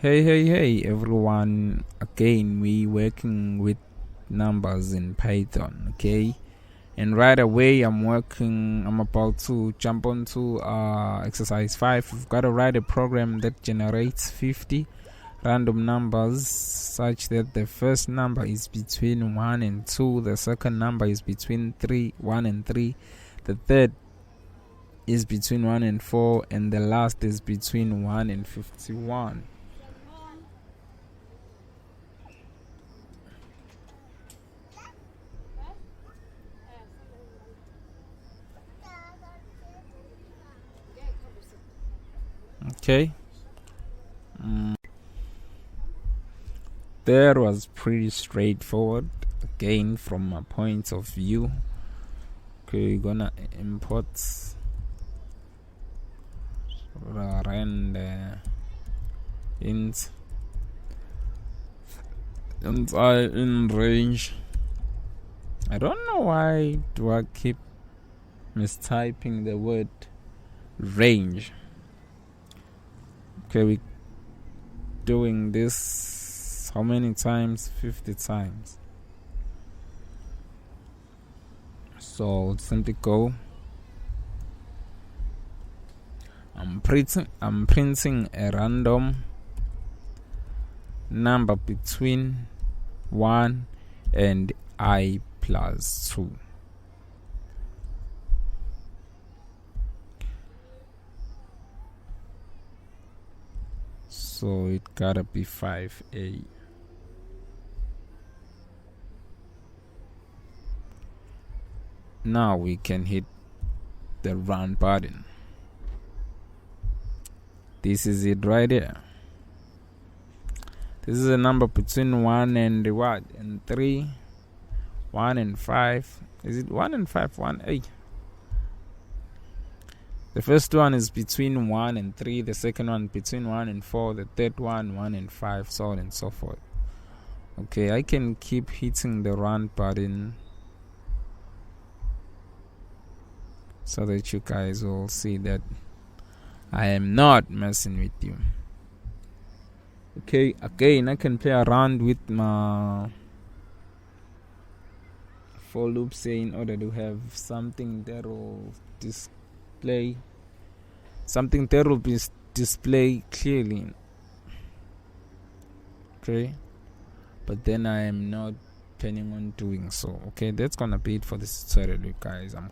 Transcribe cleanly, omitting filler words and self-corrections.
Hey everyone, again we working with numbers in Python, okay? And right away I'm about to jump onto exercise 5. We've got to write a program that generates 50 random numbers such that the first number is between 1 and 2, the second number is between 1 and 3, the third is between 1 and 4, and the last is between 1 and 51. Okay. That was pretty straightforward. Again, from my point of view. Okay, we're gonna import rand int and I in range. I don't know why do I keep mistyping the word range. Okay, we doing this how many times? 50 times. So simply go. I'm printing a random number between 1 and I plus 2. So it gotta be 5a. Now we can hit the run button. This is it right here. This is a number between 1 and what? And 3, 1 and 5. Is it 1 and 5? 1, 8. The first one is between 1 and 3, the second one between 1 and 4, the third one 1 and 5, so on and so forth. Okay, I can keep hitting the run button so that you guys will see that I am not messing with you. Okay, again I can play around with my for loop say in order to have something that will display clearly. Okay, but then I am not planning on doing so. Okay, that's gonna be it for this tutorial, you guys. I'm